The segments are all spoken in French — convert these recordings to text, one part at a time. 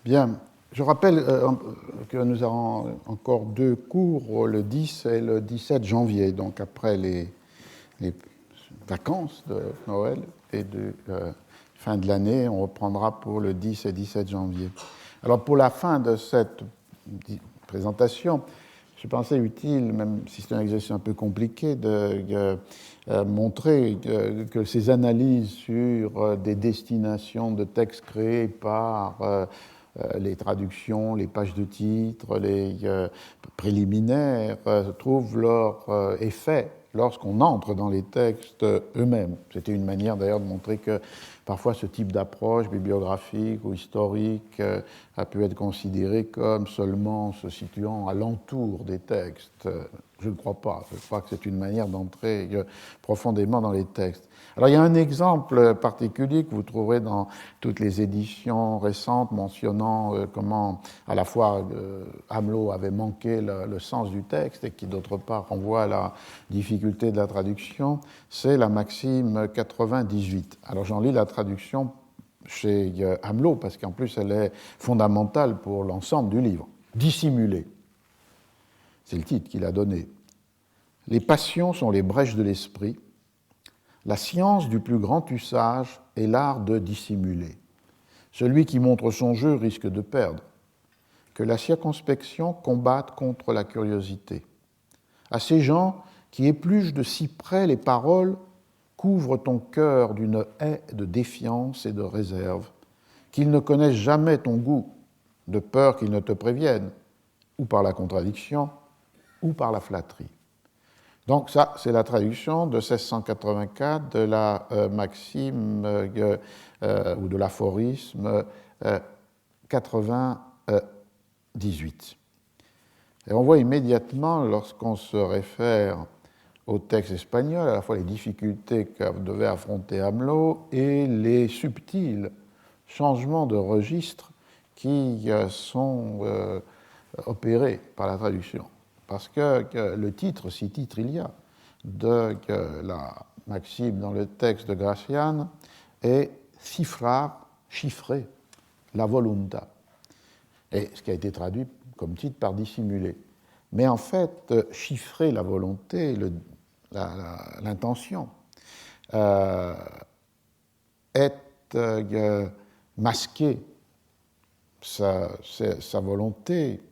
Bien, je rappelle que nous avons encore 2 cours, le 10 et le 17 janvier, donc après les vacances de Noël et de fin de l'année, on reprendra pour le 10 et 17 janvier. Alors pour la fin de cette présentation, je pensais utile, même si c'est un exercice un peu compliqué, de montrer que ces analyses sur des destinations de textes créés par les traductions, les pages de titres, les préliminaires trouvent leur effet lorsqu'on entre dans les textes eux-mêmes. C'était une manière d'ailleurs de montrer que parfois ce type d'approche bibliographique ou historique a pu être considéré comme seulement se situant alentour des textes. Je ne crois pas. Je crois que c'est une manière d'entrer profondément dans les textes. Alors il y a un exemple particulier que vous trouverez dans toutes les éditions récentes mentionnant comment à la fois Hamelot avait manqué le sens du texte et qui d'autre part renvoie à la difficulté de la traduction, c'est la maxime 98. Alors j'en lis la traduction chez Hamelot parce qu'en plus elle est fondamentale pour l'ensemble du livre. Dissimuler. C'est le titre qu'il a donné. Les passions sont les brèches de l'esprit. La science du plus grand usage est l'art de dissimuler. Celui qui montre son jeu risque de perdre. Que la circonspection combatte contre la curiosité. À ces gens qui épluchent de si près les paroles, couvre ton cœur d'une haie de défiance et de réserve, qu'ils ne connaissent jamais ton goût, de peur qu'ils ne te préviennent, ou par la contradiction, ou par la flatterie. Donc ça, c'est la traduction de 1684 de la maxime ou de l'aphorisme 98. Et on voit immédiatement, lorsqu'on se réfère au texte espagnol, à la fois les difficultés que devait affronter Hamelot et les subtils changements de registre qui sont opérés par la traduction. Parce que le titre, si titre il y a, de la maxime dans le texte de Gracian est cifrar, chiffrer, la voluntas. Et ce qui a été traduit comme titre par dissimuler. Mais en fait, chiffrer la volonté, l'intention, est masquer sa volonté,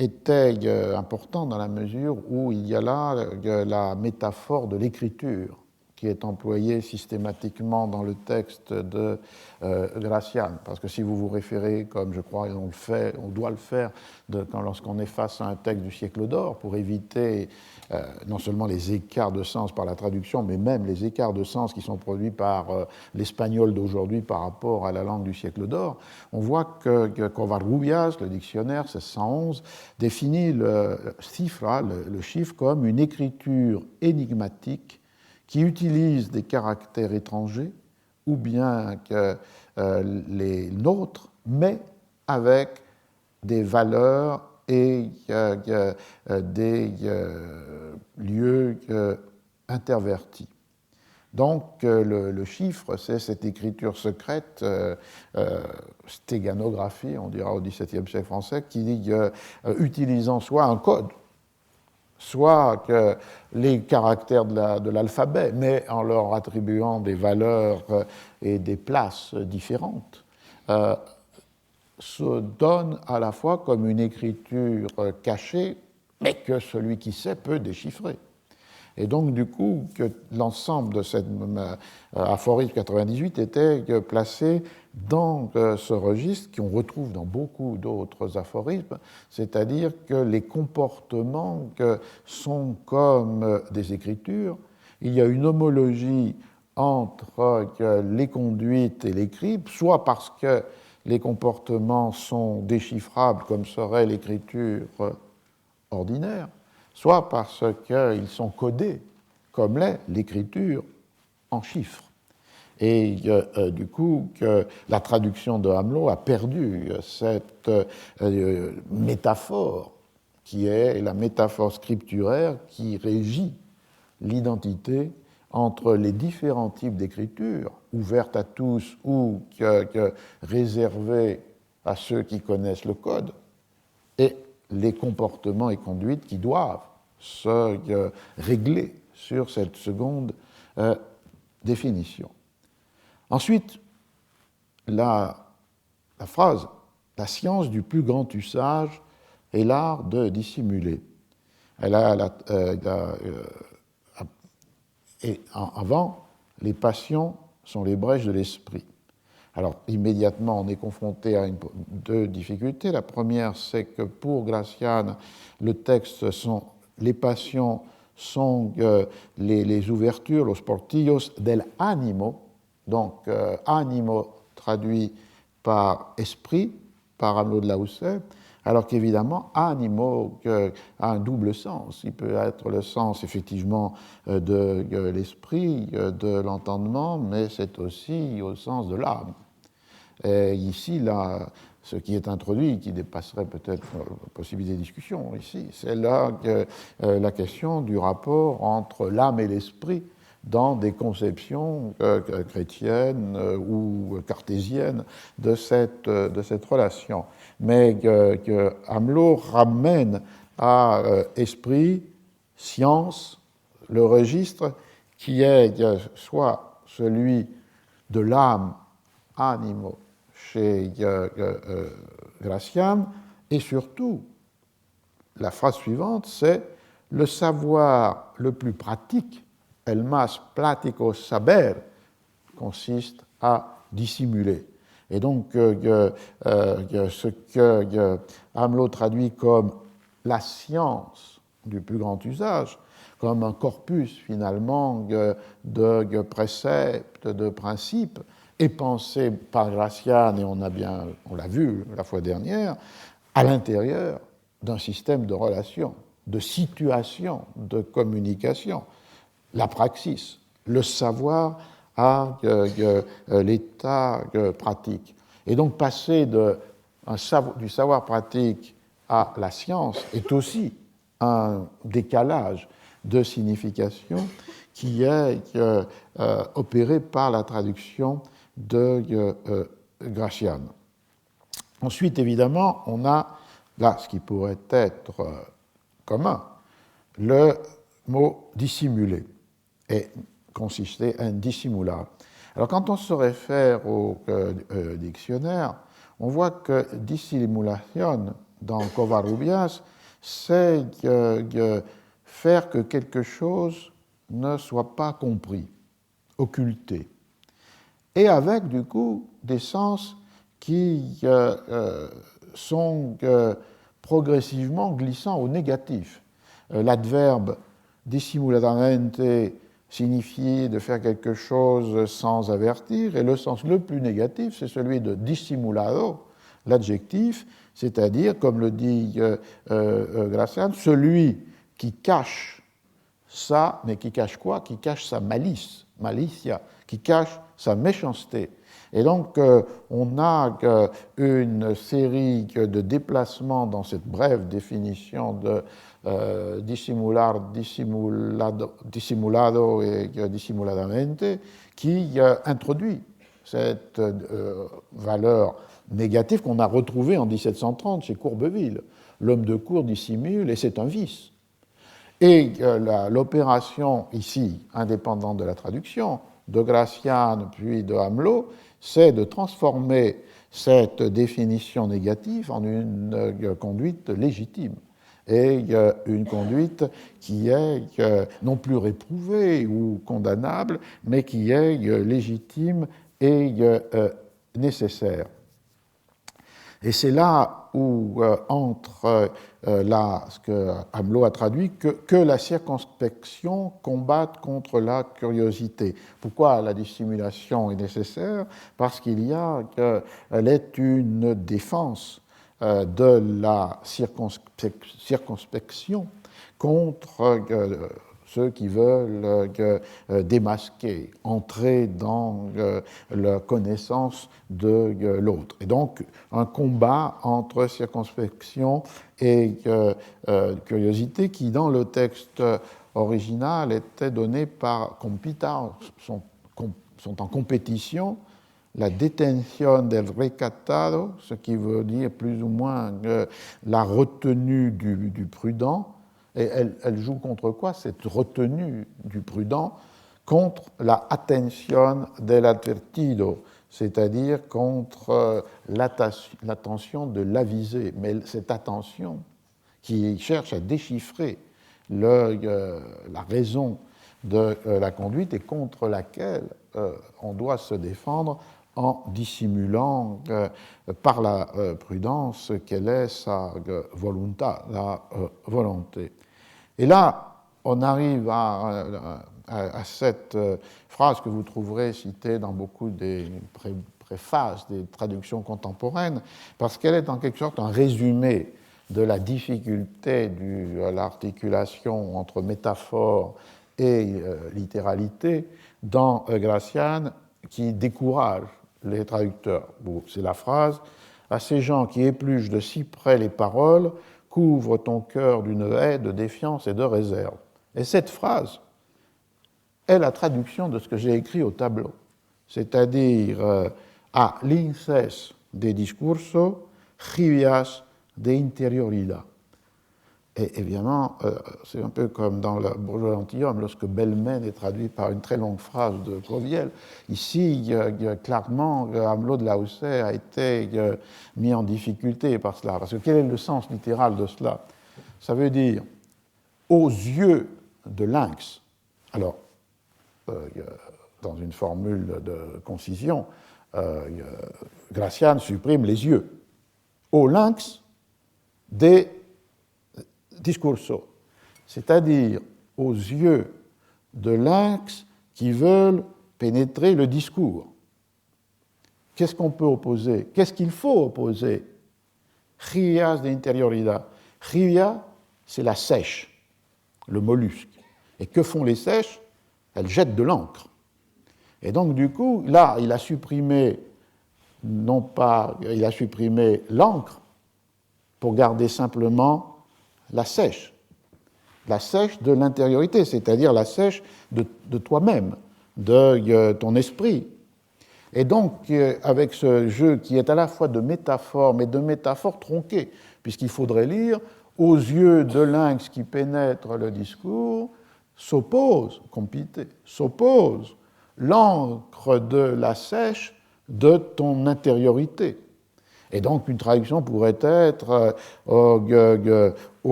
était important dans la mesure où il y a là la métaphore de l'écriture qui est employée systématiquement dans le texte de Gracian. Parce que si vous vous référez, comme je crois on doit le faire lorsqu'on est face à un texte du siècle d'or, pour éviter non seulement les écarts de sens par la traduction, mais même les écarts de sens qui sont produits par l'espagnol d'aujourd'hui par rapport à la langue du siècle d'or, on voit que Covarrubias, le dictionnaire 1611, définit le cifra, le chiffre, comme une écriture énigmatique qui utilise des caractères étrangers ou bien que les nôtres, mais avec des valeurs et des lieux intervertis. Donc le chiffre, c'est cette écriture secrète, stéganographie, on dira au XVIIe siècle français, qui utilisant soit un code, soit que les caractères de l'alphabet, mais en leur attribuant des valeurs et des places différentes, se donne à la fois comme une écriture cachée, mais que celui qui sait peut déchiffrer. Et donc, du coup, que l'ensemble de cette aphorisme 98 était placé dans ce registre qu'on retrouve dans beaucoup d'autres aphorismes, c'est-à-dire que les comportements sont comme des écritures. Il y a une homologie entre les conduites et l'écrit, soit parce que les comportements sont déchiffrables comme serait l'écriture ordinaire, soit parce qu'ils sont codés, comme l'est l'écriture en chiffres. Et du coup, la traduction de Hamelot a perdu cette métaphore qui est la métaphore scripturaire qui régit l'identité entre les différents types d'écriture, ouvertes à tous ou réservées à ceux qui connaissent le code et les comportements et conduites qui doivent se régler sur cette seconde définition. Ensuite, la phrase « la science du plus grand usage est l'art de dissimuler ». Et avant, les passions sont les brèches de l'esprit. Alors, immédiatement, on est confronté à deux difficultés. La première, c'est que pour Gracian, le texte les passions sont les ouvertures, los portillos del ánimo, donc ánimo traduit par esprit, par Hamelot de Lausset, alors qu'évidemment, animo a un double sens. Il peut être le sens, effectivement, de l'esprit, de l'entendement, mais c'est aussi au sens de l'âme. Et ici, là, ce qui est introduit, qui dépasserait peut-être la possibilité de discussion ici, c'est là la question du rapport entre l'âme et l'esprit dans des conceptions chrétiennes ou cartésiennes de cette relation. Mais que Hamelot ramène à esprit, science, le registre qui est soit celui de l'âme, animo, chez Gracian, et surtout, la phrase suivante, c'est le savoir le plus pratique, el más práctico saber, consiste à dissimuler. Et donc, ce que Hamelot traduit comme la science du plus grand usage, comme un corpus finalement de préceptes, de principes, est pensé par Gracian, et on l'a vu la fois dernière, à l'intérieur d'un système de relations, de situations, de communication. La praxis, le savoir à l'état pratique. Et donc passer du savoir pratique à la science est aussi un décalage de signification qui est opéré par la traduction de Gracian. Ensuite, évidemment, on a là ce qui pourrait être commun, le mot dissimuler, et consister en dissimular. Alors, quand on se réfère au dictionnaire, on voit que dissimulation, dans Covarrubias, c'est faire que quelque chose ne soit pas compris, occulté, et avec, du coup, des sens qui sont progressivement glissants au négatif. L'adverbe dissimuladamente signifie de faire quelque chose sans avertir, et le sens le plus négatif, c'est celui de dissimulado, l'adjectif, c'est-à-dire, comme le dit Gracian, celui qui cache ça, mais qui cache quoi? Qui cache sa malice, malicia, qui cache sa méchanceté. Et donc, on a une série de déplacements dans cette brève définition de dissimulado et dissimuladamente qui introduit cette valeur négative qu'on a retrouvée en 1730 chez Courbeville. L'homme de cour dissimule et c'est un vice. Et l'opération ici, indépendante de la traduction, de Gracian puis de Hamelot, c'est de transformer cette définition négative en une conduite légitime et une conduite qui est non plus réprouvée ou condamnable, mais qui est légitime et nécessaire. Et c'est là où entre ce que Hamelot a traduit, que la circonspection combatte contre la curiosité. Pourquoi la dissimulation est nécessaire? Parce qu'elle est une défense de la circonspection contre ceux qui veulent démasquer, entrer dans la connaissance de l'autre. Et donc, un combat entre circonspection et curiosité qui, dans le texte original, était donné par compita, sont en compétition la detención del recatado, ce qui veut dire plus ou moins la retenue du prudent. Et elle joue contre quoi, cette retenue du prudent? Contre la attention del advertido, c'est-à-dire contre l'attention de l'avisé. Mais cette attention qui cherche à déchiffrer la raison de la conduite et contre laquelle on doit se défendre en dissimulant par la prudence quelle est sa volonté, la volonté. Et là, on arrive à cette phrase que vous trouverez citée dans beaucoup des préfaces des traductions contemporaines, parce qu'elle est en quelque sorte un résumé de la difficulté de l'articulation entre métaphore et littéralité dans Gracian, qui décourage les traducteurs. Bon, c'est la phrase « À ces gens qui épluchent de si près les paroles, couvre ton cœur d'une haie de défiance et de réserve. » Et cette phrase est la traduction de ce que j'ai écrit au tableau, c'est-à-dire a l'inces de discurso, jivias de interioridad. Et évidemment, c'est un peu comme dans le Bourgeois gentilhomme, lorsque Belmen est traduit par une très longue phrase de Coviel. Ici, clairement, Amelot de Laussay a été mis en difficulté par cela. Parce que quel est le sens littéral de cela? Ça veut dire, aux yeux de lynx, alors, dans une formule de concision, Gracian supprime les yeux. Au lynx des discurso, c'est-à-dire aux yeux de lynx qui veulent pénétrer le discours. Qu'est-ce qu'on peut opposer? Qu'est-ce qu'il faut opposer? Jivias de interioridad. Jivia, c'est la sèche, le mollusque. Et que font les sèches? Elles jettent de l'encre. Et donc, du coup, là, il a supprimé, non pas, il a supprimé l'encre pour garder simplement la sèche de l'intériorité, c'est-à-dire la sèche de toi-même, de ton esprit. Et donc, avec ce jeu qui est à la fois de métaphores, mais de métaphores tronquées, puisqu'il faudrait lire « aux yeux de lynx qui pénètre le discours, s'oppose, compité, s'oppose l'encre de la sèche de ton intériorité ». Et donc, une traduction pourrait être au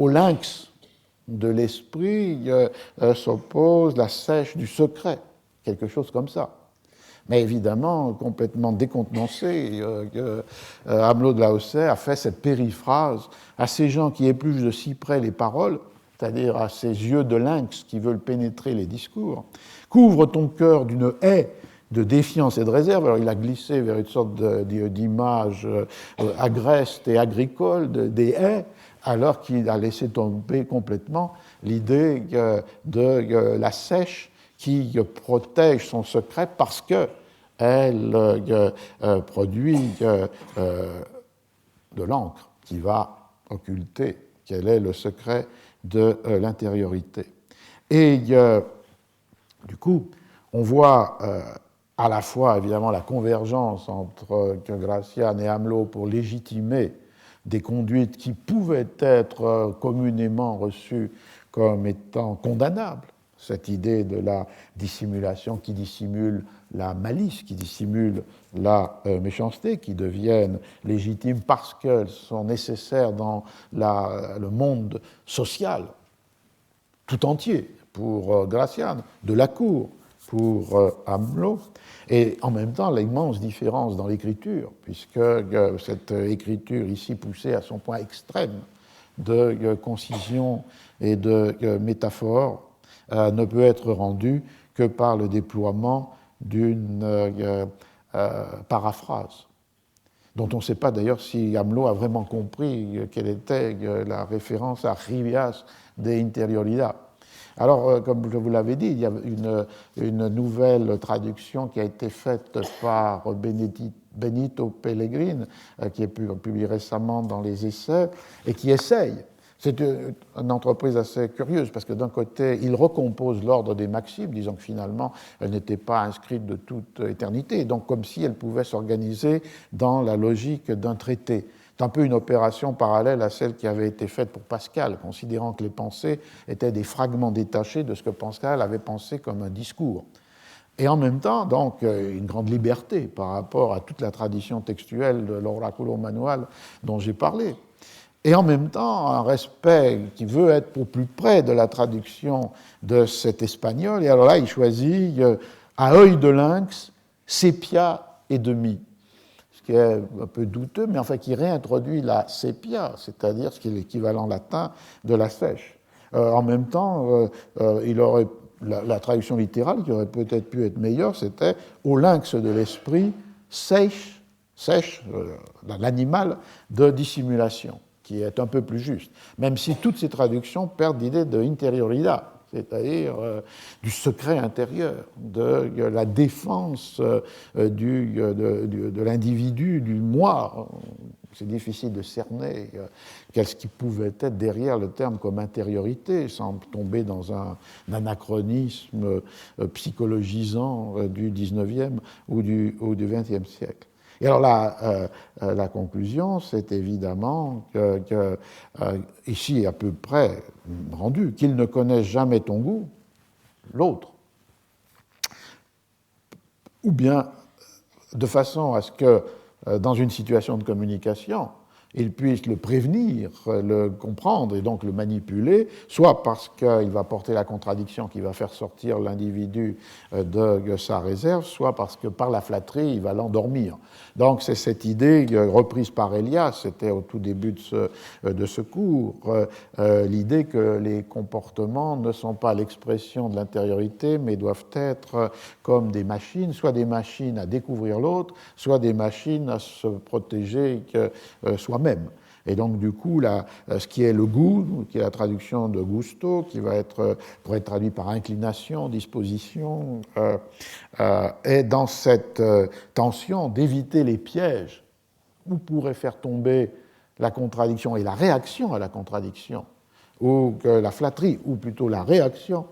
lynx de l'esprit s'oppose la sèche du secret, quelque chose comme ça. Mais évidemment, complètement décontenancé, Amelot de Laussay a fait cette périphrase à ces gens qui épluchent de si près les paroles, c'est-à-dire à ces yeux de lynx qui veulent pénétrer les discours. Couvre ton cœur d'une haie de défiance et de réserve. Alors il a glissé vers une sorte d'image agreste et agricole des haies, alors qu'il a laissé tomber complètement l'idée de la sèche qui protège son secret parce qu'elle produit de l'encre qui va occulter quel est le secret de l'intériorité. Et du coup, on voit à la fois, évidemment, la convergence entre Gracian et Amelot pour légitimer des conduites qui pouvaient être communément reçues comme étant condamnables. Cette idée de la dissimulation qui dissimule la malice, qui dissimule la méchanceté, qui deviennent légitimes parce qu'elles sont nécessaires dans le monde social tout entier pour Gracian, de la cour pour Amelot, et en même temps l'immense différence dans l'écriture, puisque cette écriture ici poussée à son point extrême de concision et de métaphore ne peut être rendue que par le déploiement d'une paraphrase, dont on ne sait pas d'ailleurs si Amelot a vraiment compris quelle était la référence à Jivias de interioridad. Alors, comme je vous l'avais dit, il y a une nouvelle traduction qui a été faite par Benito Pellegrin, qui est publiée récemment dans les Essais, et qui essaye C'est une entreprise assez curieuse, parce que d'un côté, il recompose l'ordre des maximes, disant que finalement, elles n'étaient pas inscrites de toute éternité, donc comme si elles pouvaient s'organiser dans la logique d'un traité. C'est un peu une opération parallèle à celle qui avait été faite pour Pascal, considérant que les pensées étaient des fragments détachés de ce que Pascal avait pensé comme un discours. Et en même temps, donc, une grande liberté par rapport à toute la tradition textuelle de l'oraculo manual dont j'ai parlé. Et en même temps, un respect qui veut être au plus près de la traduction de cet espagnol. Et alors là, il choisit à œil de lynx, sépia et demi, ce qui est un peu douteux, mais enfin qui réintroduit la sépia, c'est-à-dire ce qui est l'équivalent latin de la sèche. En même temps, il aurait la traduction littérale qui aurait peut-être pu être meilleure, c'était au lynx de l'esprit, sèche, l'animal de dissimulation, qui est un peu plus juste, même si toutes ces traductions perdent l'idée de interioridad, c'est-à-dire du secret intérieur, de la défense de l'individu, du moi. C'est difficile de cerner qu'est-ce qui pouvait être derrière le terme comme intériorité, sans tomber dans un anachronisme psychologisant du XIXe ou du XXe siècle. Et alors là, la conclusion, c'est évidemment que ici, à peu près rendu, qu'il ne connaisse jamais ton goût, l'autre, ou bien de façon à ce que, dans une situation de communication, il puisse le prévenir, le comprendre et donc le manipuler, soit parce qu'il va porter la contradiction qui va faire sortir l'individu de sa réserve, soit parce que par la flatterie, il va l'endormir. Donc c'est cette idée reprise par Elias, c'était au tout début de ce cours, l'idée que les comportements ne sont pas l'expression de l'intériorité, mais doivent être comme des machines, soit des machines à découvrir l'autre, soit des machines à se protéger soi-même. Et donc, du coup, ce qui est le goût, qui est la traduction de gusto, qui va pourrait être traduit par inclination, disposition, est dans cette tension d'éviter les pièges où pourrait faire tomber la contradiction et la réaction à la contradiction, ou que la flatterie, ou plutôt la réaction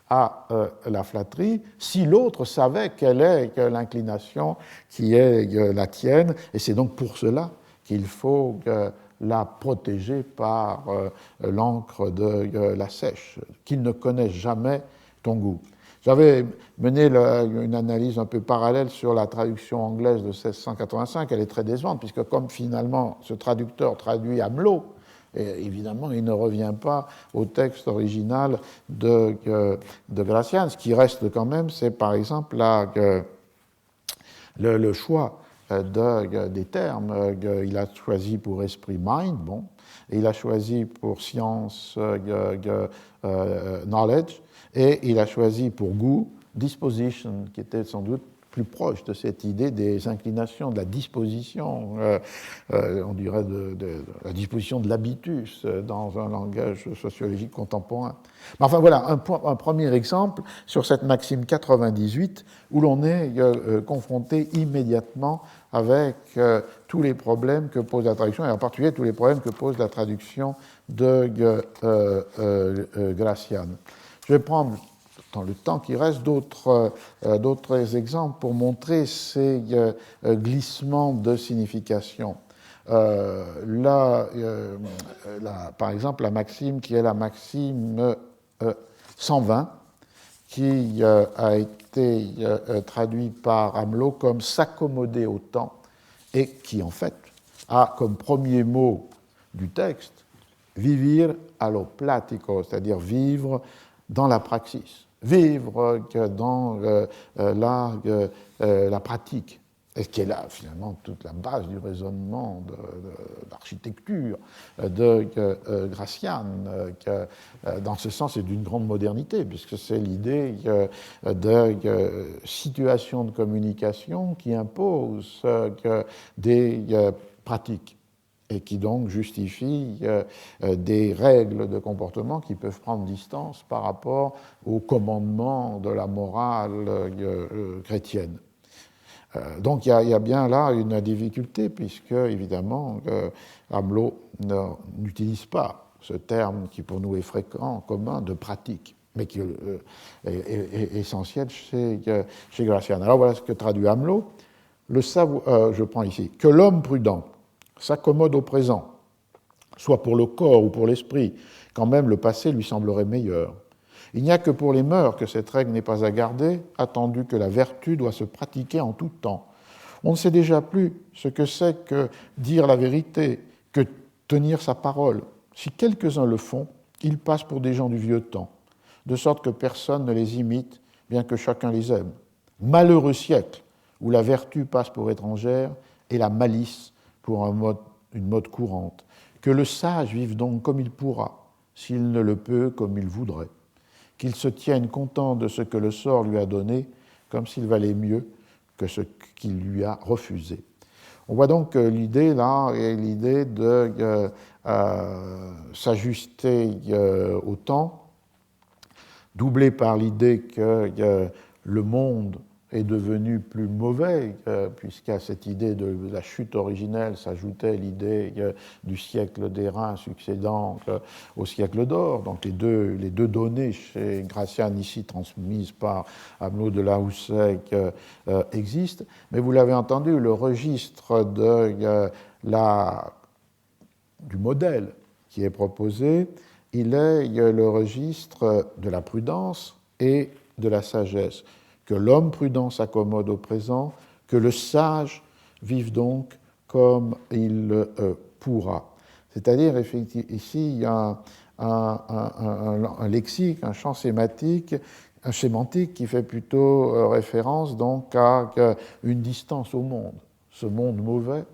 à la flatterie, si l'autre savait quelle est l'inclination qui est la tienne, et c'est donc pour cela qu'il faut la protéger par l'encre de la sèche, qu'il ne connaisse jamais ton goût. J'avais mené une analyse un peu parallèle sur la traduction anglaise de 1685, elle est très décevante, puisque comme finalement ce traducteur traduit Hamelot, et évidemment, il ne revient pas au texte original de Gracian. Ce qui reste quand même, c'est par exemple le choix des termes. Il a choisi pour esprit mind, bon, et il a choisi pour science knowledge, et il a choisi pour goût disposition, qui était sans doute plus proche de cette idée des inclinations, de la disposition, on dirait de la disposition de l'habitus dans un langage sociologique contemporain. Mais enfin voilà, un premier exemple sur cette maxime 98 où l'on est confronté immédiatement avec tous les problèmes que pose la traduction, et en particulier tous les problèmes que pose la traduction de Gracian. Je vais prendre dans le temps qui reste d'autres exemples pour montrer ces glissements de signification. Par exemple, la maxime qui est la maxime 120, qui a été traduite par Hamelot comme s'accommoder au temps, et qui en fait a comme premier mot du texte vivir a lo platico, c'est-à-dire vivre dans la praxis. Vivre dans la pratique, et ce qui est là finalement toute la base du raisonnement de l'architecture de Gracian, dans ce sens est d'une grande modernité, puisque c'est l'idée de situation de communication qui impose des pratiques, et qui donc justifie des règles de comportement qui peuvent prendre distance par rapport au commandement de la morale chrétienne. Donc il y a bien là une difficulté, puisque évidemment Hamelot n'utilise pas ce terme qui pour nous est fréquent, commun, de pratique, mais qui est essentiel chez Gracian. Alors voilà ce que traduit Hamelot. Je prends ici, que l'homme prudent s'accommode au présent, soit pour le corps ou pour l'esprit, quand même le passé lui semblerait meilleur. Il n'y a que pour les mœurs que cette règle n'est pas à garder, attendu que la vertu doit se pratiquer en tout temps. On ne sait déjà plus ce que c'est que dire la vérité, que tenir sa parole. Si quelques-uns le font, ils passent pour des gens du vieux temps, de sorte que personne ne les imite, bien que chacun les aime. Malheureux siècle où la vertu passe pour étrangère et la malice pour une mode courante. Que le sage vive donc comme il pourra, s'il ne le peut comme il voudrait. Qu'il se tienne content de ce que le sort lui a donné, comme s'il valait mieux que ce qu'il lui a refusé. On voit donc que l'idée là est l'idée de s'ajuster au temps, doublée par l'idée que le monde est devenu plus mauvais, puisqu'à cette idée de la chute originelle s'ajoutait l'idée du siècle d'airain succédant au siècle d'or. Donc les deux données chez Gracian, ici transmises par Hamelot de la Houssaye, existent. Mais vous l'avez entendu, le registre du modèle qui est proposé, il est le registre de la prudence et de la sagesse. Que l'homme prudent s'accommode au présent, que le sage vive donc comme il pourra. C'est-à-dire, effectivement, ici, il y a un lexique, un champ sémantique qui fait plutôt référence donc à une distance au monde. Ce monde mauvais,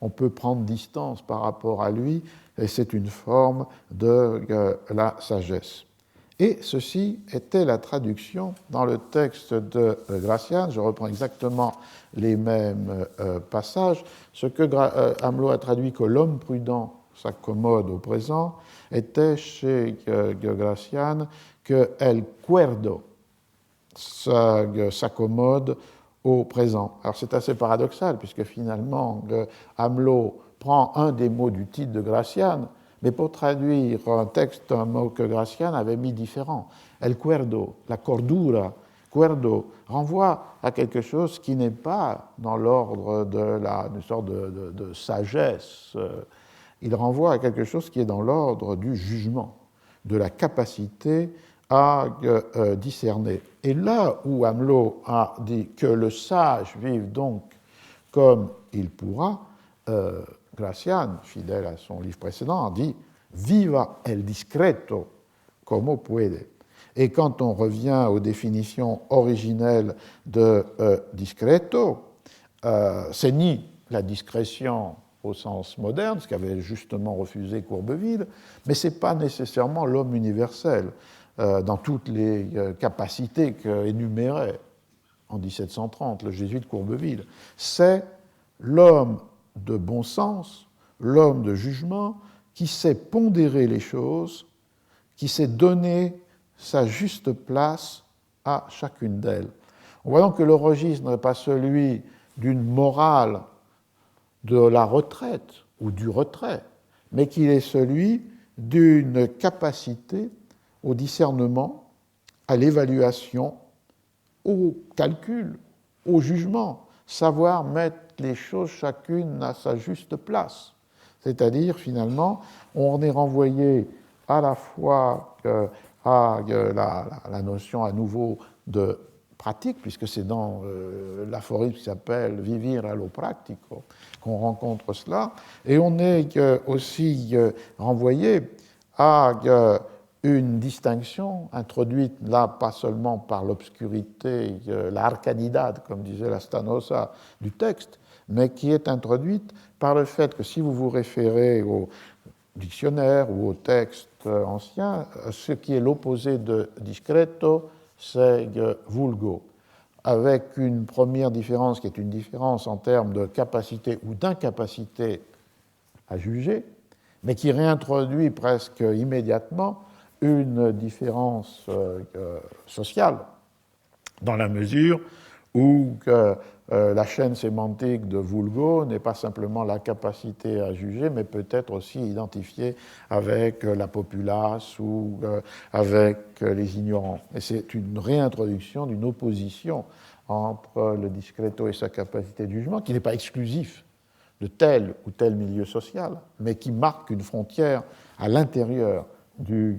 on peut prendre distance par rapport à lui, et c'est une forme de la sagesse. Et ceci était la traduction dans le texte de Gracian. Je reprends exactement les mêmes passages. Ce que Hamelot a traduit que l'homme prudent s'accommode au présent était chez Gracian que el cuerdo s'accommode au présent. Alors c'est assez paradoxal puisque finalement Hamelot prend un des mots du titre de Gracian, mais pour traduire un texte, un mot que Gracian avait mis différent. El cuerdo, la cordura, cuerdo, renvoie à quelque chose qui n'est pas dans l'ordre d'une sorte de sagesse. Il renvoie à quelque chose qui est dans l'ordre du jugement, de la capacité à discerner. Et là où Hamelot a dit que le sage vive donc comme il pourra, Gracian, fidèle à son livre précédent, a dit « Viva el discreto como puede ». Et quand on revient aux définitions originelles de discreto, c'est ni la discrétion au sens moderne, ce qu'avait justement refusé Courbeville, mais ce n'est pas nécessairement l'homme universel dans toutes les capacités qu'énumérait en 1730 le jésuite Courbeville. C'est l'homme de bon sens, l'homme de jugement, qui sait pondérer les choses, qui sait donner sa juste place à chacune d'elles. On voit donc que le registre n'est pas celui d'une morale de la retraite ou du retrait, mais qu'il est celui d'une capacité au discernement, à l'évaluation, au calcul, au jugement, savoir mettre les choses chacune à sa juste place. C'est-à-dire, finalement, on est renvoyé à la fois à la notion à nouveau de pratique, puisque c'est dans l'aphorisme qui s'appelle « vivir allo pratico » qu'on rencontre cela, et on est aussi renvoyé à une distinction introduite là pas seulement par l'obscurité, la arcanidad, comme disait la Stanosa du texte, mais qui est introduite par le fait que si vous vous référez au dictionnaire ou au texte ancien, ce qui est l'opposé de discreto, c'est vulgo, avec une première différence qui est une différence en termes de capacité ou d'incapacité à juger, mais qui réintroduit presque immédiatement une différence sociale, dans la mesure ou que la chaîne sémantique de Vulgo n'est pas simplement la capacité à juger, mais peut-être aussi identifiée avec la populace ou avec les ignorants. Et c'est une réintroduction d'une opposition entre le discreto et sa capacité de jugement, qui n'est pas exclusif de tel ou tel milieu social, mais qui marque une frontière à l'intérieur du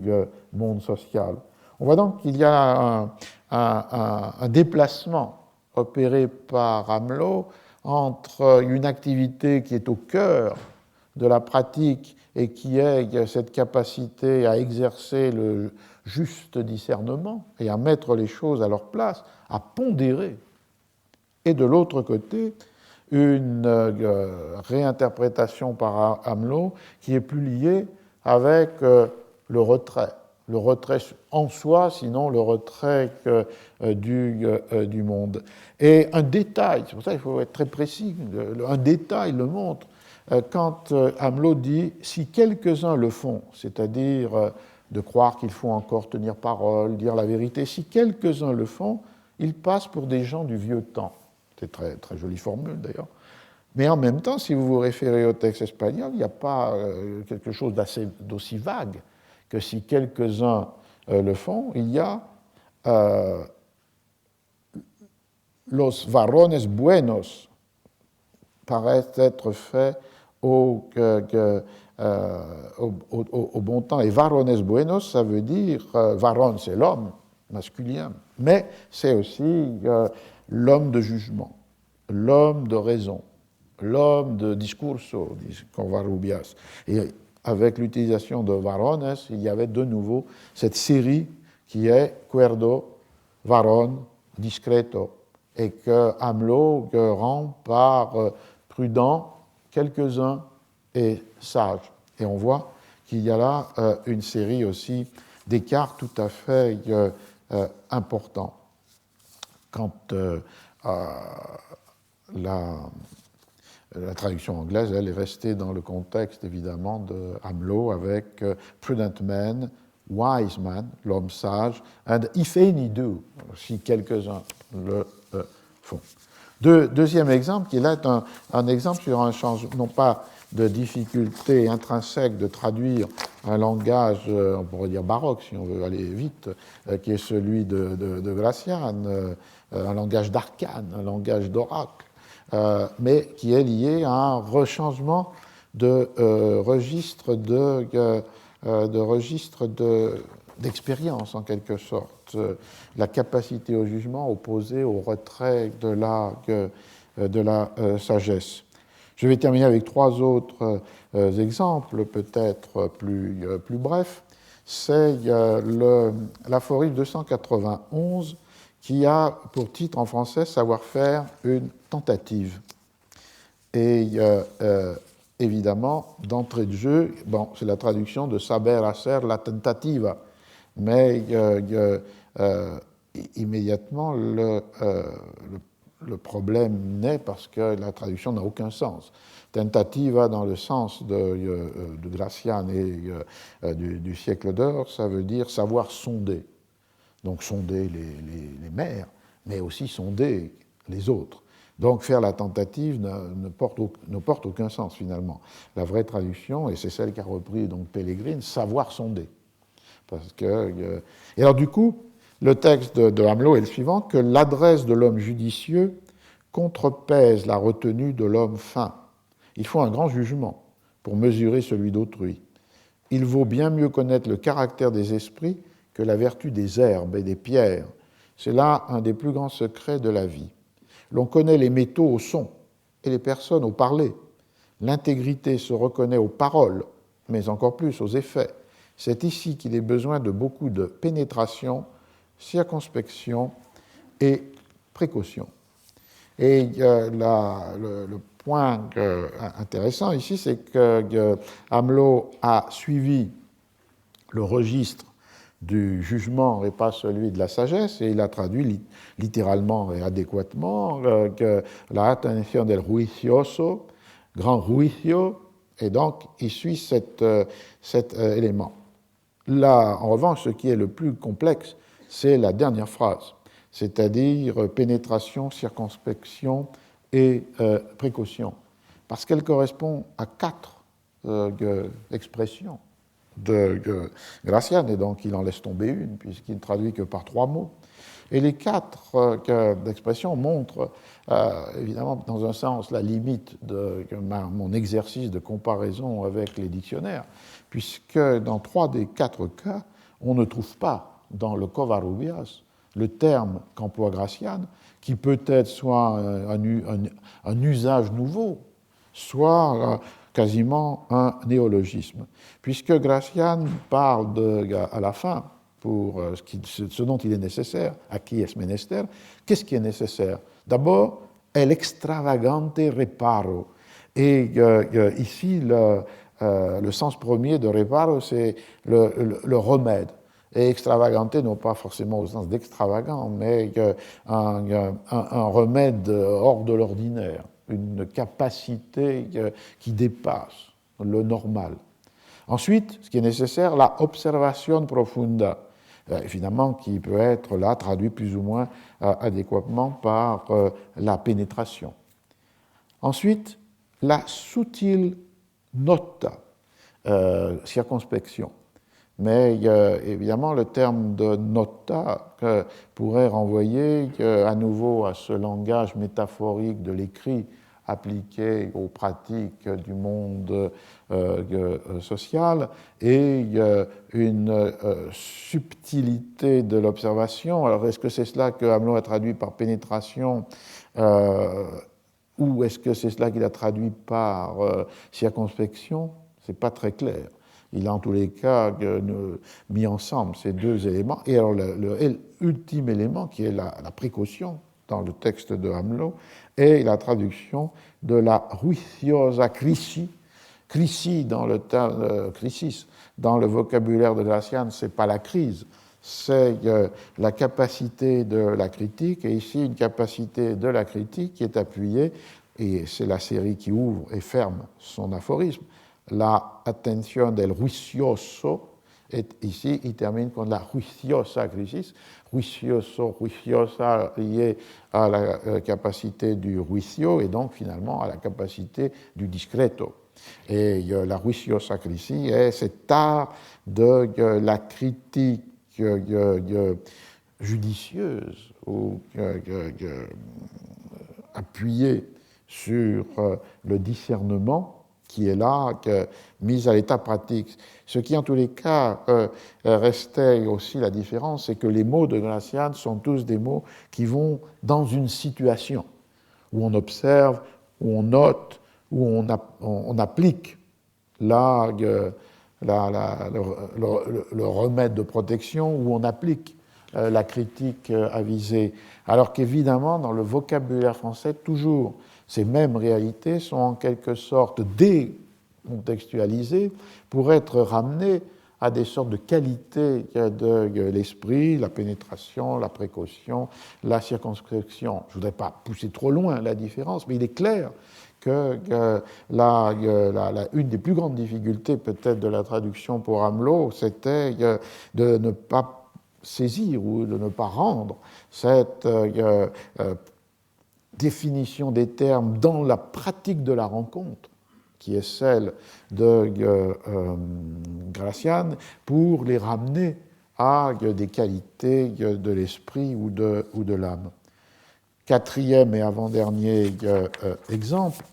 monde social. On voit donc qu'il y a un déplacement opéré par Amelot entre une activité qui est au cœur de la pratique et qui est cette capacité à exercer le juste discernement et à mettre les choses à leur place, à pondérer, et de l'autre côté, une réinterprétation par Amelot qui est plus liée avec le retrait en soi, sinon le retrait du monde. Et un détail, c'est pour ça qu'il faut être très précis, un détail le montre, quand Amelot dit « si quelques-uns le font », c'est-à-dire de croire qu'il faut encore tenir parole, dire la vérité, si quelques-uns le font, ils passent pour des gens du vieux temps. C'est très, très jolie formule d'ailleurs. Mais en même temps, si vous vous référez au texte espagnol, il n'y a pas quelque chose d'aussi vague que si quelques-uns le font, il y a los varones buenos paraissent être faits au bon temps. Et varones buenos, ça veut dire, varon c'est l'homme masculin, mais c'est aussi l'homme de jugement, l'homme de raison, l'homme de discurso, dit Covarrubias. Et avec l'utilisation de varones, il y avait de nouveau cette série qui est cuerdo, varon, discreto, et que Amelot rend par prudent, quelques-uns et sages. Et on voit qu'il y a là une série aussi d'écarts tout à fait importants. Quant la traduction anglaise, elle est restée dans le contexte évidemment de Amelot avec prudent man, wise man, l'homme sage, and if any do, si quelques-uns le font. Deuxième exemple, qui est là un exemple sur un changement, non pas de difficulté intrinsèque de traduire un langage, on pourrait dire baroque si on veut aller vite, qui est celui de Gracian, un langage d'arcane, un langage d'oracle, mais qui est lié à un rechangement de registre d'expérience en quelque sorte, la capacité au jugement opposée au retrait de la sagesse. Je vais terminer avec trois autres exemples, peut-être plus brefs. C'est l'aphorisme 291 qui a pour titre en français « Savoir faire une tentative ». Et évidemment, d'entrée de jeu, bon, c'est la traduction de saber hacer la tentativa, mais immédiatement le problème naît parce que la traduction n'a aucun sens. Tentativa dans le sens de Gracian et du siècle d'or, ça veut dire savoir sonder. Donc sonder les mers, mais aussi sonder les autres. Donc faire la tentative ne porte aucun sens finalement. La vraie traduction, et c'est celle qu'a repris donc Pellegrin, savoir sonder. Parce que, et alors du coup, le texte de Amelot est le suivant, que l'adresse de l'homme judicieux contrepèse la retenue de l'homme fin. Il faut un grand jugement pour mesurer celui d'autrui. Il vaut bien mieux connaître le caractère des esprits que la vertu des herbes et des pierres. C'est là un des plus grands secrets de la vie. L'on connaît les métaux au son et les personnes au parler. L'intégrité se reconnaît aux paroles, mais encore plus aux effets. C'est ici qu'il est besoin de beaucoup de pénétration, circonspection et précaution. Et le point intéressant ici, c'est que Amelot a suivi le registre du jugement et pas celui de la sagesse, et il a traduit littéralement et adéquatement que la atención del juicioso, grand juicio, et donc il suit cet élément. Là, en revanche, ce qui est le plus complexe, c'est la dernière phrase. c'est-à-dire pénétration, circonspection et précaution, parce qu'elle correspond à 4 expressions de Gracian, et donc il en laisse tomber une, puisqu'il ne traduit que par 3 mots. Et les 4 expressions montrent, évidemment, dans un sens, la limite de mon exercice de comparaison avec les dictionnaires, puisque dans 3 des 4 cas, on ne trouve pas dans le Covarrubias le terme qu'emploie Gracian, qui peut être soit un usage nouveau, soit quasiment un néologisme, puisque Gracian parle à la fin, pour ce dont il est nécessaire, aquí es menester, qu'est-ce qui est nécessaire? D'abord, el extravagante reparo. Et ici, le sens premier de reparo, c'est le remède. Et extravagante, non pas forcément au sens d'extravagant, mais un remède hors de l'ordinaire, une capacité qui dépasse le normal. Ensuite, ce qui est nécessaire, la observation profunda, évidemment qui peut être là traduit plus ou moins adéquatement par la pénétration. Ensuite, la subtile nota, circonspection. Mais évidemment, le terme de nota pourrait renvoyer à nouveau à ce langage métaphorique de l'écrit appliqué aux pratiques du monde social et une subtilité de l'observation. Alors, est-ce que c'est cela que Hamelin a traduit par pénétration ou est-ce que c'est cela qu'il a traduit par circonspection? Ce n'est pas très clair. Il a en tous les cas mis ensemble ces 2 éléments. Et alors l'ultime élément, qui est la précaution dans le texte de Hamelin, est la traduction de la ruiciosa crisi. Crisi dans le terme crisis, dans le vocabulaire de Gracian, ce n'est pas la crise, c'est la capacité de la critique, et ici une capacité de la critique qui est appuyée, et c'est la série qui ouvre et ferme son aphorisme, la attention del juicioso, et ici il termine con la juiciosa crisis, juicioso, juiciosa lié à la capacité du juicio et donc finalement à la capacité du discreto. Et la juiciosa crisis est cet art de la critique judicieuse ou appuyée sur le discernement qui est là, mise à l'état pratique. Ce qui, en tous les cas, restait aussi la différence, c'est que les mots de Gracian sont tous des mots qui vont dans une situation où on observe, où on note, où on applique le remède de protection, où on applique la critique avisée. Alors qu'évidemment, dans le vocabulaire français, toujours, ces mêmes réalités sont en quelque sorte décontextualisées pour être ramenées à des sortes de qualités de l'esprit, la pénétration, la précaution, la circonspection. Je ne voudrais pas pousser trop loin la différence, mais il est clair que une des plus grandes difficultés peut-être de la traduction pour Hamelin, c'était de ne pas saisir ou de ne pas rendre cette définition des termes dans la pratique de la rencontre, qui est celle de Gracian, pour les ramener à des qualités de l'esprit ou de l'âme. 4e et avant-dernier exemple,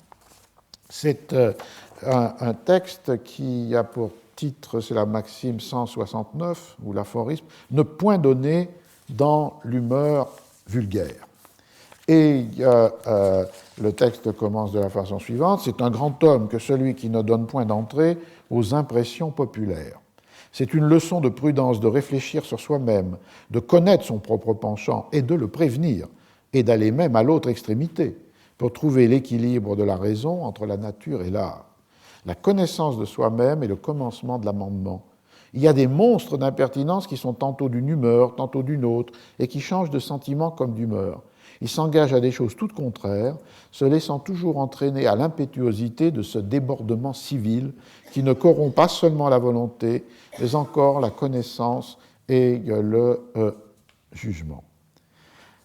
c'est un texte qui a pour titre, c'est la maxime 169, ou l'aphorisme, « Ne point donner dans l'humeur vulgaire ». Et le texte commence de la façon suivante, « C'est un grand homme que celui qui ne donne point d'entrée aux impressions populaires. C'est une leçon de prudence de réfléchir sur soi-même, de connaître son propre penchant et de le prévenir, et d'aller même à l'autre extrémité, pour trouver l'équilibre de la raison entre la nature et l'art. La connaissance de soi-même est le commencement de l'amendement. Il y a des monstres d'impertinence qui sont tantôt d'une humeur, tantôt d'une autre, et qui changent de sentiment comme d'humeur. Ils s'engagent à des choses toutes contraires, se laissant toujours entraîner à l'impétuosité de ce débordement civil qui ne corrompt pas seulement la volonté, mais encore la connaissance et le jugement. »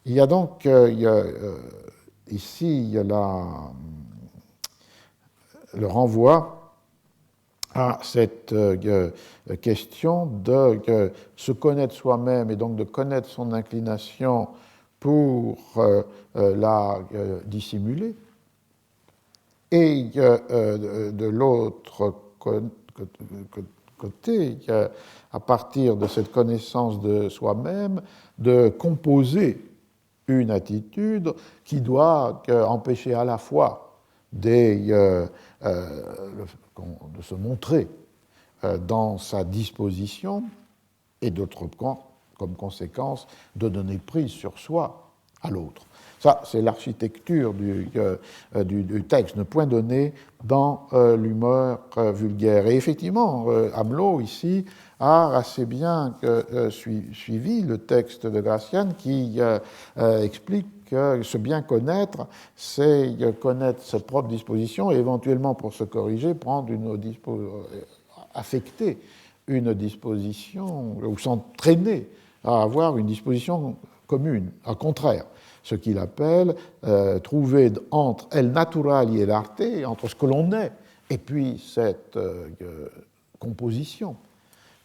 Il y a donc ici le renvoi à cette question de se connaître soi-même et donc de connaître son inclination pour la dissimuler, et de l'autre côté, à partir de cette connaissance de soi-même, de composer une attitude qui doit empêcher à la fois de se montrer dans sa disposition et d'autre part, comme conséquence, de donner prise sur soi à l'autre. Ça, c'est l'architecture du texte, ne point donné dans l'humeur vulgaire. Et effectivement, Amelot, ici, a assez bien suivi le texte de Gracian qui explique que se bien connaître, c'est connaître ses propres dispositions et éventuellement, pour se corriger, affecter une disposition ou s'entraîner à avoir une disposition commune, au contraire. Ce qu'il appelle trouver entre el natural et l'arte, entre ce que l'on est et puis cette composition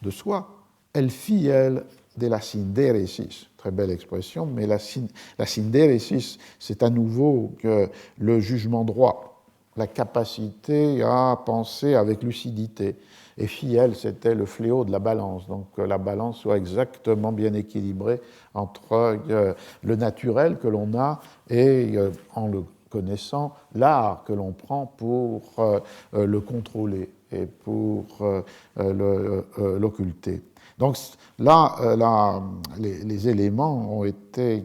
de soi, el fiel de la syndéresis. Très belle expression, mais la syndéresis, c'est à nouveau le jugement droit, la capacité à penser avec lucidité. Et fiel, c'était le fléau de la balance, donc que la balance soit exactement bien équilibrée entre le naturel que l'on a et, en le connaissant, l'art que l'on prend pour le contrôler et pour l'occulter. Donc là, les éléments ont été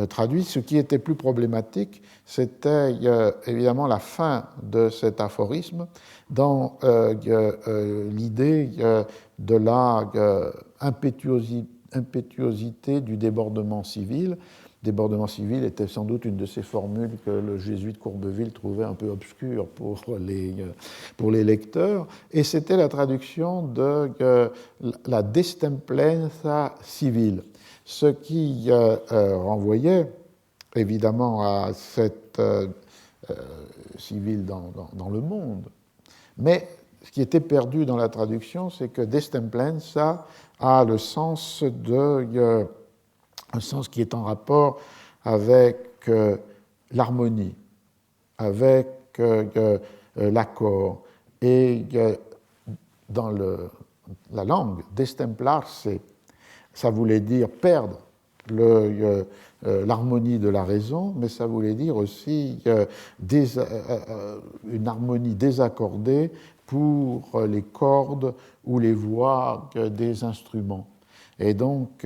traduits. Ce qui était plus problématique, c'était évidemment la fin de cet aphorisme dans l'idée de la impétuosité du débordement civil. Débordement civil était sans doute une de ces formules que le jésuite Courbeville trouvait un peu obscure pour les lecteurs, et c'était la traduction de la destemplenza civile, ce qui renvoyait évidemment à cette civile dans le monde. Mais ce qui était perdu dans la traduction, c'est que destemplenza a le sens un sens qui est en rapport avec l'harmonie, avec l'accord. Et dans la langue, destemplar, ça voulait dire perdre l'harmonie de la raison, mais ça voulait dire aussi une harmonie désaccordée pour les cordes ou les voix des instruments. Et donc,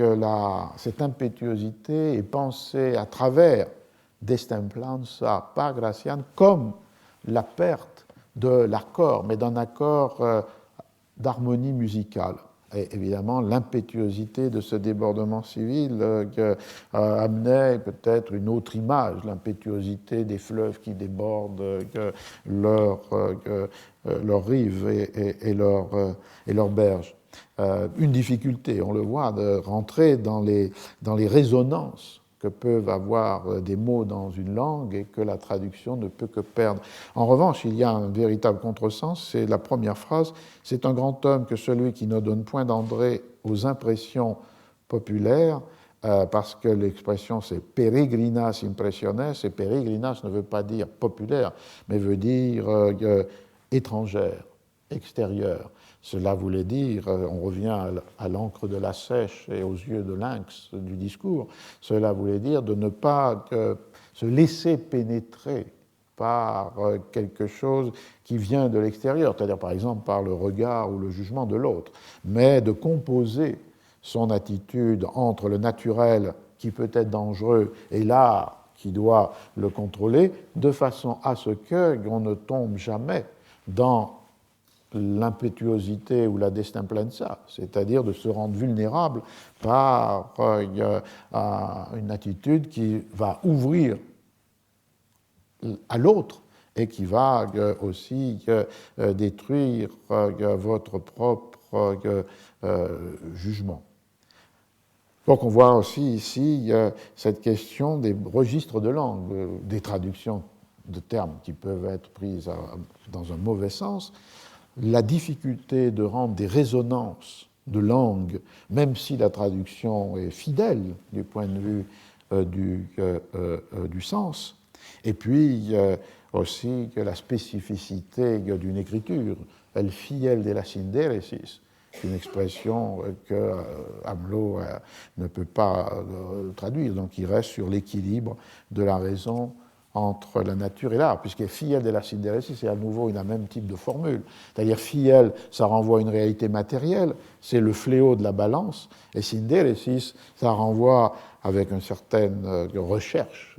cette impétuosité est pensée à travers Destemplanza par Gracian comme la perte de l'accord, mais d'un accord d'harmonie musicale. Et évidemment, l'impétuosité de ce débordement civil amenait peut-être une autre image, l'impétuosité des fleuves qui débordent leurs rives et leurs berges. Une difficulté, on le voit, de rentrer dans les résonances que peuvent avoir des mots dans une langue et que la traduction ne peut que perdre. En revanche, il y a un véritable contresens, c'est la première phrase, c'est un grand homme que celui qui ne donne point d'André aux impressions populaires, parce que l'expression c'est peregrinas impressiones, et peregrinas ne veut pas dire populaire, mais veut dire étrangère, extérieure. Cela voulait dire, on revient à l'encre de la sèche et aux yeux de lynx du discours, cela voulait dire de ne pas se laisser pénétrer par quelque chose qui vient de l'extérieur, c'est-à-dire par exemple par le regard ou le jugement de l'autre, mais de composer son attitude entre le naturel qui peut être dangereux et l'art qui doit le contrôler, de façon à ce qu'on ne tombe jamais dans l'impétuosité ou la destemplenza, c'est-à-dire de se rendre vulnérable par une attitude qui va ouvrir à l'autre et qui va aussi détruire votre propre jugement. Donc on voit aussi ici cette question des registres de langue, des traductions de termes qui peuvent être prises dans un mauvais sens, la difficulté de rendre des résonances de langue, même si la traduction est fidèle du point de vue du sens, et puis aussi que la spécificité d'une écriture, el fiel de la sindéresis, une expression que Hamelot ne peut pas traduire, donc il reste sur l'équilibre de la raison entre la nature et l'art, puisque fiel de la sindéresis, c'est à nouveau une même type de formule. C'est-à-dire fiel, ça renvoie à une réalité matérielle, c'est le fléau de la balance, et sindéresis, ça renvoie avec une certaine recherche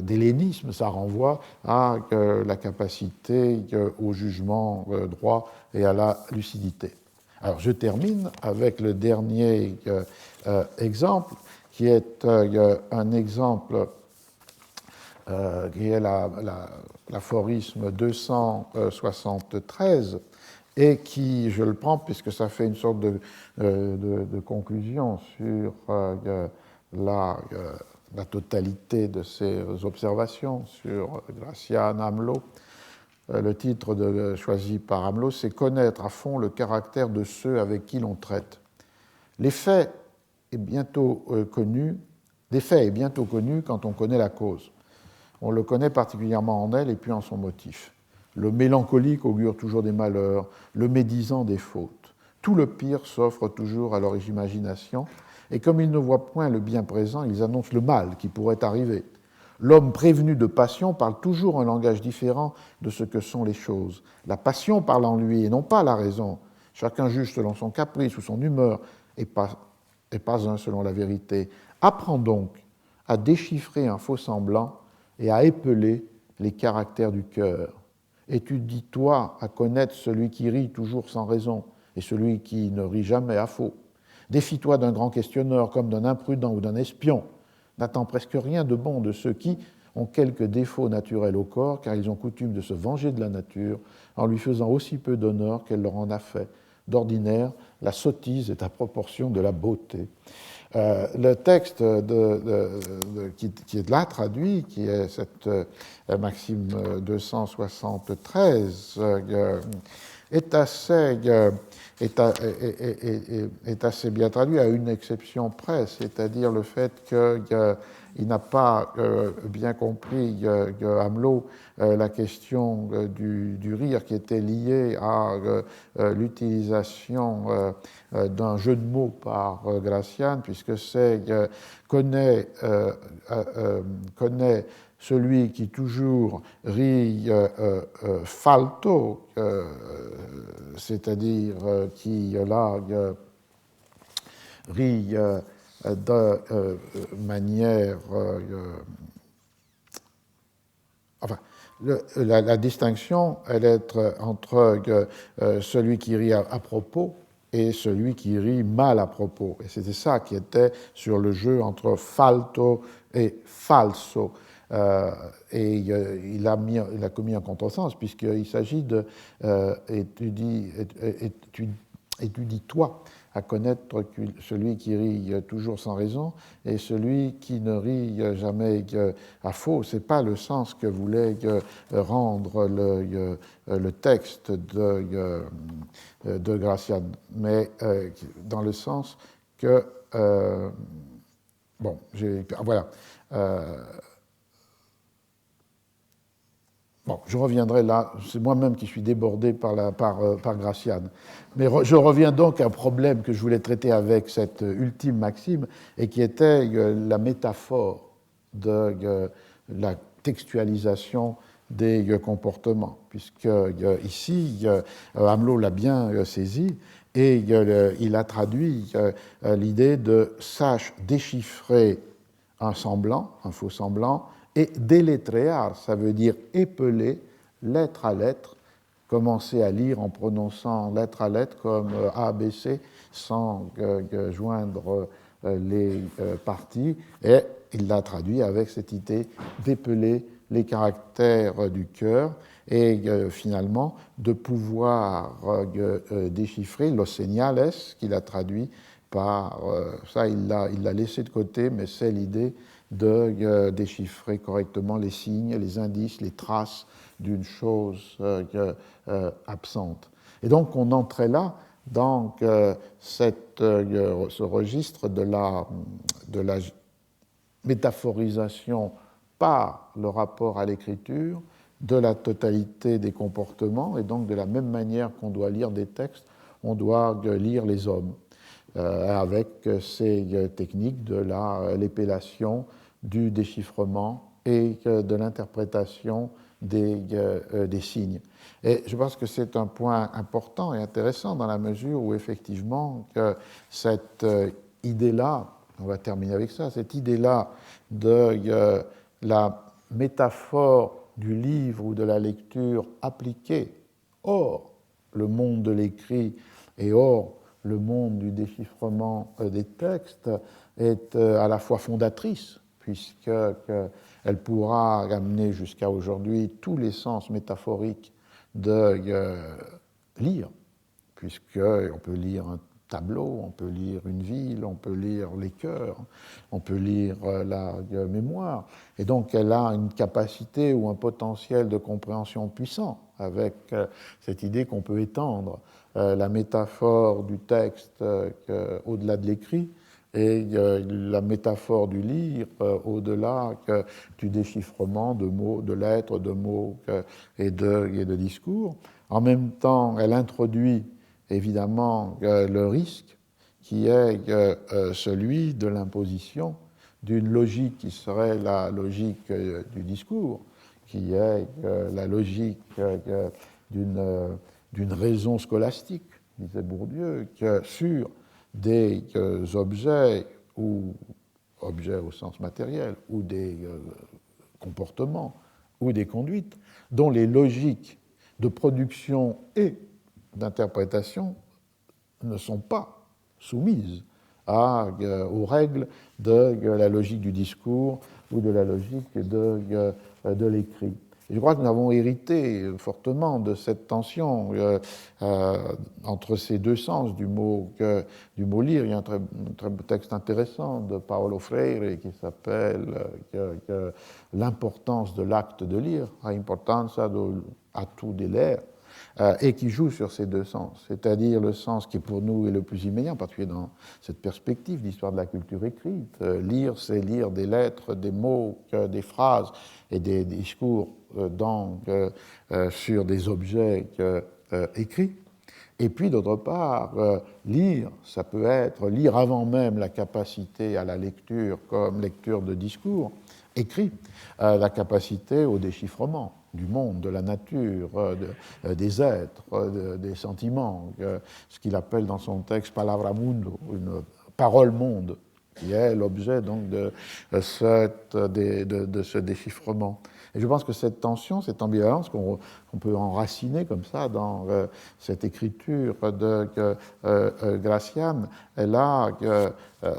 d'hellénisme, ça renvoie à la capacité au jugement droit et à la lucidité. Alors je termine avec le dernier exemple, qui est un exemple qui est l'aphorisme 273, et qui, je le prends puisque ça fait une sorte de conclusion sur la totalité de ces observations sur Gracian, Hamelot. Le titre choisi par Hamelot, c'est « Connaître à fond le caractère de ceux avec qui l'on traite ». L'effet est bientôt connu quand on connaît la cause. On le connaît particulièrement en elle et puis en son motif. Le mélancolique augure toujours des malheurs, le médisant des fautes. Tout le pire s'offre toujours à leur imagination, et comme ils ne voient point le bien présent, ils annoncent le mal qui pourrait arriver. L'homme prévenu de passion parle toujours un langage différent de ce que sont les choses. La passion parle en lui et non pas la raison. Chacun juge selon son caprice ou son humeur, et pas un selon la vérité. Apprends donc à déchiffrer un faux semblant et à épeler les caractères du cœur. Étudie-toi à connaître celui qui rit toujours sans raison et celui qui ne rit jamais à faux. Défie-toi d'un grand questionneur comme d'un imprudent ou d'un espion. N'attends presque rien de bon de ceux qui ont quelques défauts naturels au corps, car ils ont coutume de se venger de la nature en lui faisant aussi peu d'honneur qu'elle leur en a fait. D'ordinaire, la sottise est à proportion de la beauté. Le texte qui est là traduit, qui est cette Maxime 273, est assez bien traduit, à une exception près, c'est-à-dire le fait qu'il n'a pas bien compris Hamelot la question du rire qui était liée à l'utilisation d'un jeu de mots par Gracian, puisque c'est connaît celui qui toujours rit falto, c'est-à-dire qui là rit de manière... la distinction, elle est entre celui qui rit à propos et celui qui rit mal à propos. Et c'était ça qui était sur le jeu entre falto et falso. Et il a commis un contresens, puisqu'il s'agit de étudie-toi à connaître celui qui rit toujours sans raison et celui qui ne rit jamais à faux. Ce n'est pas le sens que voulait rendre le texte de Gracian, mais dans le sens que... voilà. Bon, je reviendrai là, c'est moi-même qui suis débordé par Gracian. Mais je reviens donc à un problème que je voulais traiter avec cette ultime maxime, et qui était la métaphore de la textualisation des comportements, puisque ici, Hamelot l'a bien saisi, et il a traduit l'idée de « sache déchiffrer un semblant, un faux semblant », et délétréar, ça veut dire épeler, lettre à lettre, commencer à lire en prononçant lettre à lettre comme A, B, C, sans joindre les parties. Et il l'a traduit avec cette idée d'épeler les caractères du cœur et finalement de pouvoir déchiffrer los señales, qu'il a traduit par... ça, il l'a laissé de côté, mais c'est l'idée de déchiffrer correctement les signes, les indices, les traces d'une chose absente. Et donc, on entrait là dans ce registre de la métaphorisation par le rapport à l'écriture de la totalité des comportements, et donc de la même manière qu'on doit lire des textes, on doit lire les hommes, avec ces techniques de l'épellation, du déchiffrement et de l'interprétation des signes. Et je pense que c'est un point important et intéressant dans la mesure où effectivement cette idée-là, on va terminer avec ça, cette idée-là de la métaphore du livre ou de la lecture appliquée hors le monde de l'écrit et hors le monde du déchiffrement des textes est à la fois fondatrice, puisqu'elle pourra amener jusqu'à aujourd'hui tous les sens métaphoriques de lire, puisqu'on peut lire un tableau, on peut lire une ville, on peut lire les cœurs, on peut lire la mémoire. Et donc elle a une capacité ou un potentiel de compréhension puissant avec cette idée qu'on peut étendre la métaphore du texte au-delà de l'écrit et la métaphore du lire au-delà du déchiffrement de mots, de lettres, de mots et de discours. En même temps, elle introduit évidemment le risque qui est celui de l'imposition d'une logique qui serait la logique du discours, qui est la logique d'une raison scolastique, disait Bourdieu, sur des objets, ou objets au sens matériel, ou des comportements, ou des conduites, dont les logiques de production et d'interprétation ne sont pas soumises aux règles de la logique du discours ou de la logique de l'écrit. Et je crois que nous avons hérité fortement de cette tension entre ces deux sens du mot lire. Il y a un très beau texte intéressant de Paulo Freire qui s'appelle L'importance de l'acte de lire, a importanza do atu de ler, et qui joue sur ces deux sens, c'est-à-dire le sens qui pour nous est le plus immédiat, en particulier dans cette perspective d'histoire de la culture écrite. Lire, c'est lire des lettres, des mots, des phrases et des discours sur des objets écrits. Et puis, d'autre part, lire, ça peut être lire avant même la capacité à la lecture comme lecture de discours écrit, la capacité au déchiffrement du monde, de la nature, des êtres, des sentiments, ce qu'il appelle dans son texte Palabra Mundo, une parole monde, qui est l'objet donc de ce déchiffrement. Et je pense que cette tension, cette ambivalence qu'on peut enraciner comme ça dans cette écriture de Gracián, elle a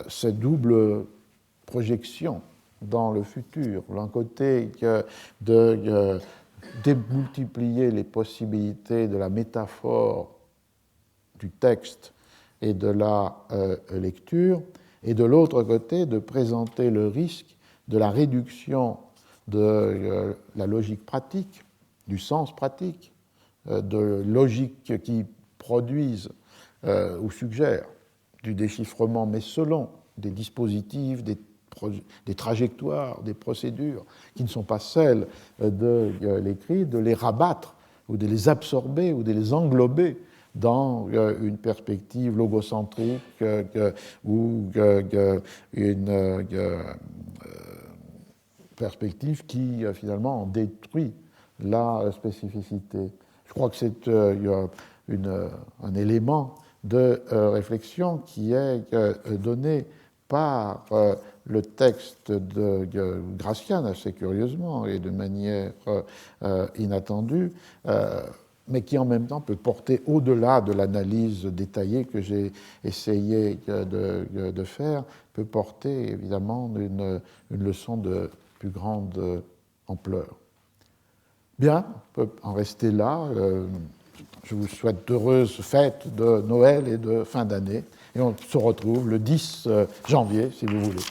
cette double projection dans le futur. D'un côté, de démultiplier les possibilités de la métaphore du texte et de la lecture, et de l'autre côté, de présenter le risque de la réduction de la logique pratique, du sens pratique, de logiques qui produisent ou suggèrent du déchiffrement, mais selon des dispositifs, des trajectoires, des procédures qui ne sont pas celles de l'écrit, de les rabattre ou de les absorber ou de les englober dans une perspective logocentrique ou une perspective qui finalement en détruit la spécificité. Je crois que c'est un élément de réflexion qui est donné par le texte de Gracián, assez curieusement et de manière inattendue, mais qui en même temps peut porter au-delà de l'analyse détaillée que j'ai essayé de faire, peut porter évidemment une leçon de plus grande ampleur. Bien, on peut en rester là. Je vous souhaite d'heureuses fêtes de Noël et de fin d'année, Et on se retrouve le 10 janvier, si vous voulez.